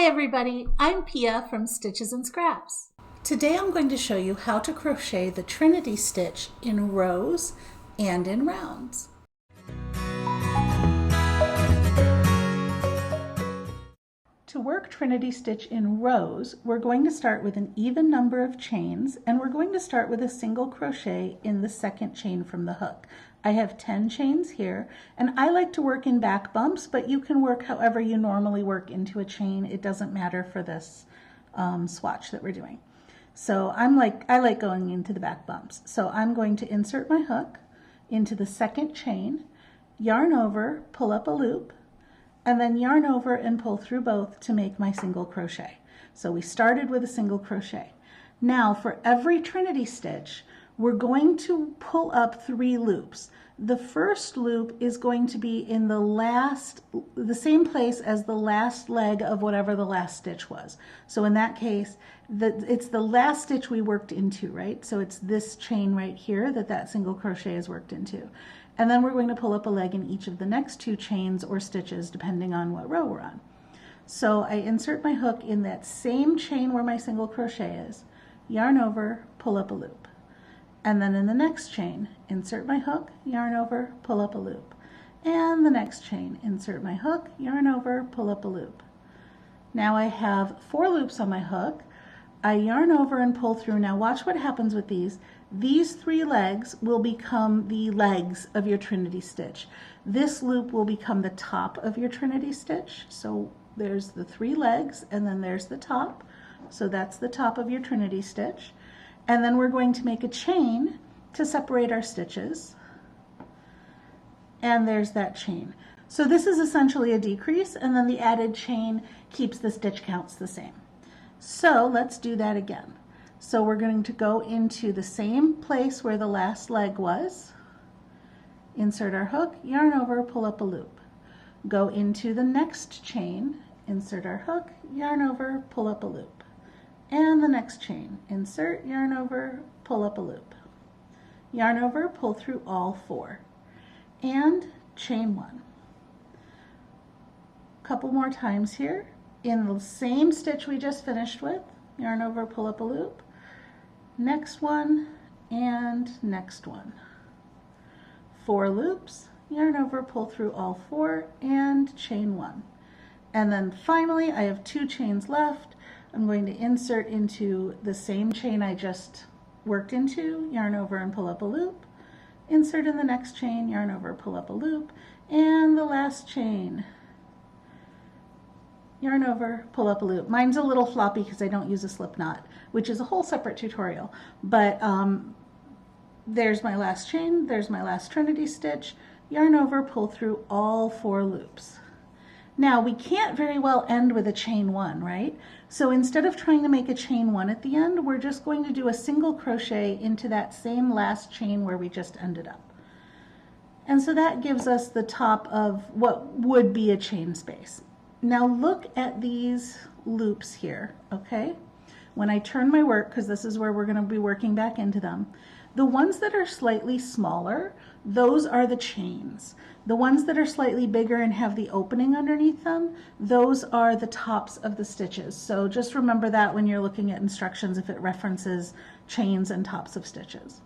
Hi everybody, I'm Pia from Stitches and Scraps. Today I'm going to show you how to crochet the Trinity stitch in rows and in rounds. To work Trinity stitch in rows, we're going to start with an even number of chains, and we're going to start with a single crochet in the second chain from the hook. I have 10 chains here, and I like to work in back bumps, but you can work however you normally work into a chain. It doesn't matter for this swatch that we're doing. So I like going into the back bumps. So I'm going to insert my hook into the second chain, yarn over, pull up a loop, and then yarn over and pull through both to make my single crochet. So we started with a single crochet. Now for every Trinity stitch, we're going to pull up 3 loops. The first loop is going to be in the same place as the last leg of whatever the last stitch was. So in that case, it's the last stitch we worked into, right? So it's this chain right here that single crochet is worked into. And then we're going to pull up a leg in each of the next 2 chains or stitches depending on what row we're on. So I insert my hook in that same chain where my single crochet is, yarn over, pull up a loop. And then in the next chain, insert my hook, yarn over, pull up a loop. And the next chain, insert my hook, yarn over, pull up a loop. Now I have 4 loops on my hook. I yarn over and pull through. Now watch what happens with these. These 3 legs will become the legs of your Trinity stitch. This loop will become the top of your Trinity stitch. So there's the 3 legs and then there's the top. So that's the top of your Trinity stitch. And then we're going to make a chain to separate our stitches. And there's that chain. So this is essentially a decrease, and then the added chain keeps the stitch counts the same. So let's do that again. So we're going to go into the same place where the last leg was, insert our hook, yarn over, pull up a loop. Go into the next chain, insert our hook, yarn over, pull up a loop. And the next chain, insert, yarn over, pull up a loop. Yarn over, pull through all 4. And chain 1. A couple more times here. In the same stitch we just finished with, yarn over, pull up a loop. Next one, and next one. 4 loops, yarn over, pull through all 4, and chain 1. And then finally, I have 2 chains left. I'm going to insert into the same chain I just worked into, yarn over and pull up a loop, insert in the next chain, yarn over, pull up a loop, and the last chain, yarn over, pull up a loop. Mine's a little floppy because I don't use a slip knot, which is a whole separate tutorial, but there's my last chain, there's my last Trinity stitch, yarn over, pull through all 4 loops. Now we can't very well end with a chain 1, right? So instead of trying to make a chain 1 at the end, we're just going to do a single crochet into that same last chain where we just ended up. And so that gives us the top of what would be a chain space. Now look at these loops here, okay? When I turn my work, because this is where we're going to be working back into them, the ones that are slightly smaller, those are the chains. The ones that are slightly bigger and have the opening underneath them, those are the tops of the stitches. So just remember that when you're looking at instructions if it references chains and tops of stitches.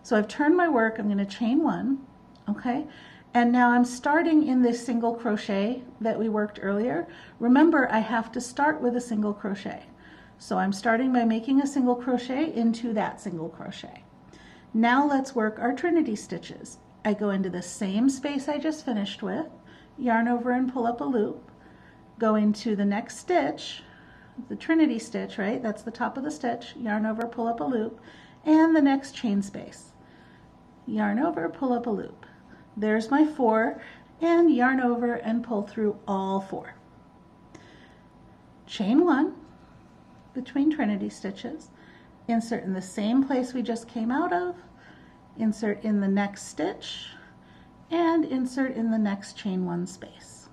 So I've turned my work, I'm going to chain 1, okay? And now I'm starting in this single crochet that we worked earlier. Remember, I have to start with a single crochet. So I'm starting by making a single crochet into that single crochet. Now let's work our Trinity stitches. I go into the same space I just finished with, yarn over and pull up a loop, go into the next stitch, the Trinity stitch, right? That's the top of the stitch, yarn over, pull up a loop, and the next chain space. Yarn over, pull up a loop. There's my 4, and yarn over and pull through all 4. Chain 1 between Trinity stitches, insert in the same place we just came out of, insert in the next stitch, and insert in the next chain 1 space.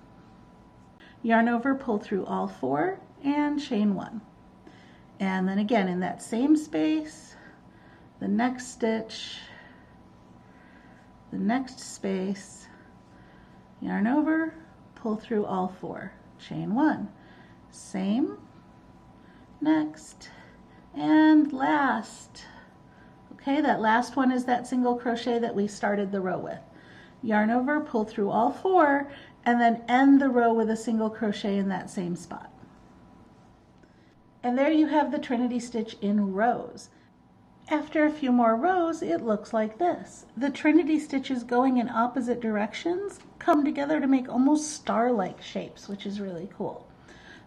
Yarn over, pull through all 4, and chain 1. And then again in that same space, the next stitch, the next space, yarn over, pull through all 4, chain 1. same, next, and last. Okay, that last one is that single crochet that we started the row with. Yarn over, pull through all 4, and then end the row with a single crochet in that same spot. And there you have the Trinity stitch in rows. After a few more rows, it looks like this. The Trinity stitches going in opposite directions come together to make almost star-like shapes, which is really cool.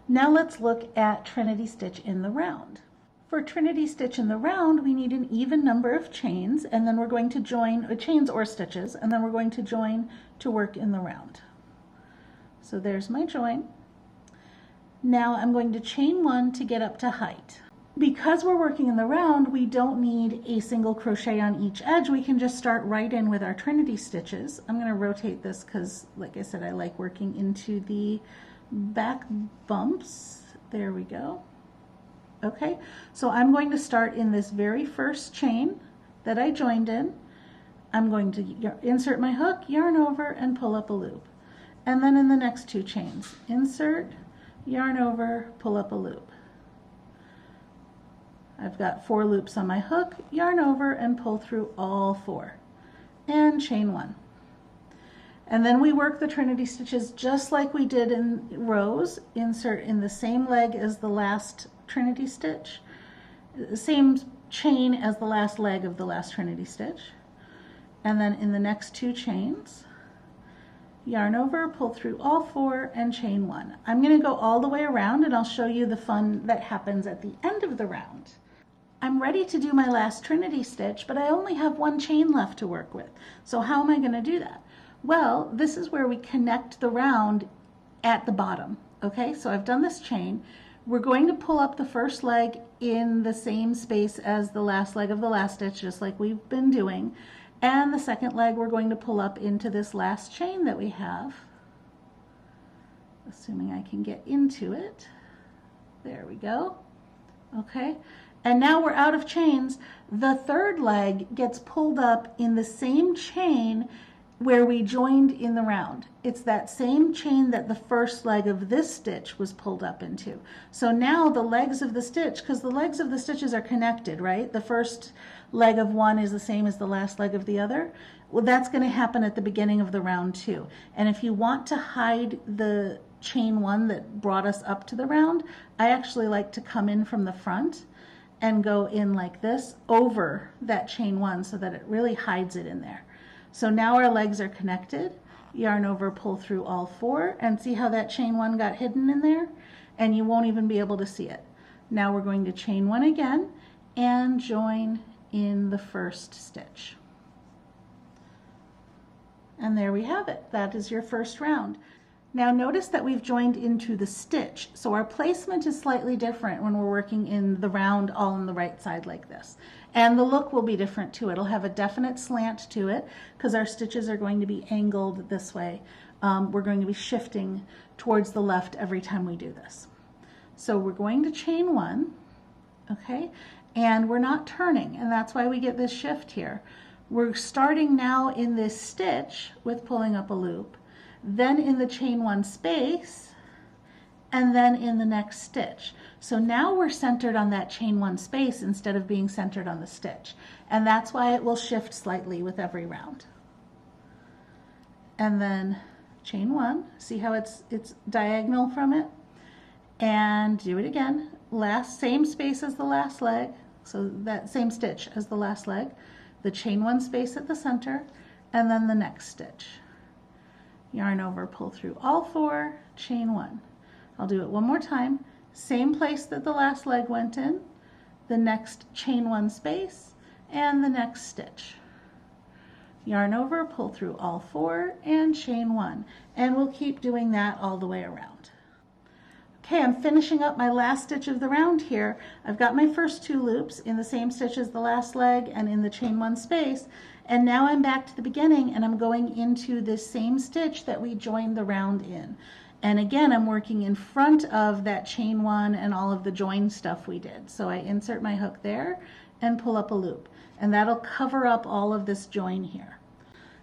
Now let's look at Trinity stitch in the round. For Trinity stitch in the round, we need an even number of chains, and then we're going to join, chains or stitches, and then we're going to join to work in the round. So there's my join. Now I'm going to chain 1 to get up to height. Because we're working in the round, we don't need a single crochet on each edge. We can just start right in with our Trinity stitches. I'm going to rotate this because, like I said, I like working into the back bumps. There we go. Okay, so I'm going to start in this very first chain that I joined in. I'm going to insert my hook, yarn over, and pull up a loop. And then in the next 2 chains, insert, yarn over, pull up a loop. I've got 4 loops on my hook, yarn over, and pull through all 4. And chain 1. And then we work the Trinity stitches just like we did in rows. Insert in the same leg as the last Trinity stitch, the same chain as the last leg of the last Trinity stitch. And then in the next 2 chains, yarn over, pull through all 4, and chain 1. I'm going to go all the way around, and I'll show you the fun that happens at the end of the round. I'm ready to do my last Trinity stitch, but I only have 1 chain left to work with. So how am I going to do that? Well, this is where we connect the round at the bottom. Okay, so I've done this chain. We're going to pull up the first leg in the same space as the last leg of the last stitch, just like we've been doing. And the second leg we're going to pull up into this last chain that we have, assuming I can get into it. There we go. Okay, and now we're out of chains. The third leg gets pulled up in the same chain where we joined in the round. It's that same chain that the first leg of this stitch was pulled up into. So now the legs of the stitch, because the legs of the stitches are connected, right? The first leg of one is the same as the last leg of the other. Well, that's going to happen at the beginning of the round too. And if you want to hide the chain 1 that brought us up to the round, I actually like to come in from the front and go in like this over that chain 1 so that it really hides it in there. So now our legs are connected. Yarn over, pull through all 4, and see how that chain 1 got hidden in there? And you won't even be able to see it. Now we're going to chain 1 again and join in the first stitch. And there we have it. That is your first round. Now notice that we've joined into the stitch, so our placement is slightly different when we're working in the round all on the right side like this. And the look will be different too. It'll have a definite slant to it because our stitches are going to be angled this way. We're going to be shifting towards the left every time we do this. So we're going to chain 1, okay, and we're not turning, and that's why we get this shift here. We're starting now in this stitch with pulling up a loop, then in the chain 1 space, and then in the next stitch. So now we're centered on that chain 1 space instead of being centered on the stitch. And that's why it will shift slightly with every round. And then chain 1, see how it's diagonal from it? And do it again. Same space as the last leg, so that same stitch as the last leg, the chain 1 space at the center, and then the next stitch. Yarn over, pull through all 4, chain 1. I'll do it one more time. Same place that the last leg went in, the next chain 1 space, and the next stitch. Yarn over, pull through all 4, and chain 1. And we'll keep doing that all the way around. Okay, I'm finishing up my last stitch of the round here. I've got my first 2 loops in the same stitch as the last leg and in the chain 1 space. And now I'm back to the beginning and I'm going into this same stitch that we joined the round in. And again, I'm working in front of that chain 1 and all of the join stuff we did. So I insert my hook there and pull up a loop. And that'll cover up all of this join here.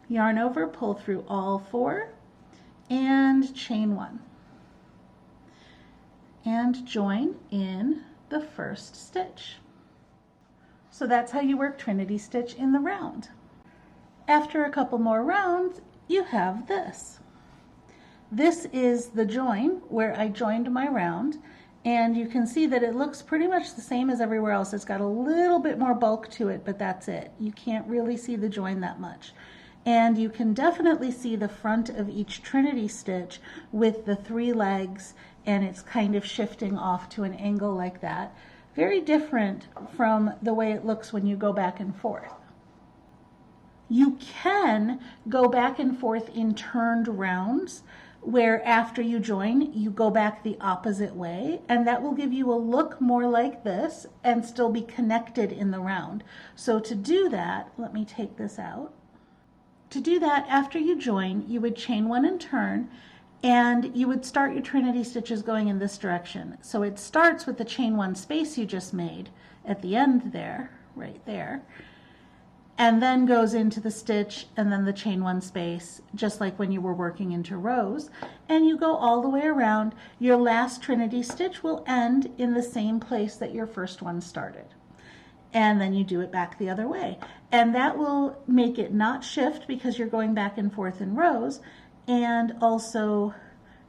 Yarn over, pull through all 4, and chain 1. and join in the first stitch. So that's how you work Trinity Stitch in the round. After a couple more rounds, you have this. This is the join where I joined my round, and you can see that it looks pretty much the same as everywhere else. It's got a little bit more bulk to it, but that's it. You can't really see the join that much. And you can definitely see the front of each Trinity stitch with the 3 legs, and it's kind of shifting off to an angle like that. Very different from the way it looks when you go back and forth. You can go back and forth in turned rounds, where after you join, you go back the opposite way, and that will give you a look more like this and still be connected in the round. So to do that, let me take this out. To do that, after you join, you would chain 1 and turn, and you would start your Trinity stitches going in this direction. So it starts with the chain 1 space you just made at the end there, right there, and then goes into the stitch and then the chain 1 space, just like when you were working into rows, and you go all the way around. Your last Trinity stitch will end in the same place that your first one started. And then you do it back the other way. And that will make it not shift because you're going back and forth in rows, and also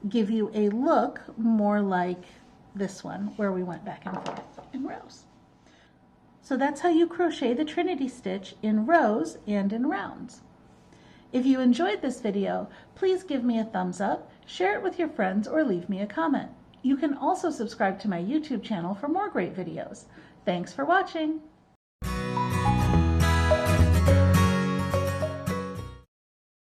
give you a look more like this one where we went back and forth in rows. So that's how you crochet the Trinity stitch in rows and in rounds. If you enjoyed this video, please give me a thumbs up, share it with your friends, or leave me a comment. You can also subscribe to my YouTube channel for more great videos. Thanks for watching.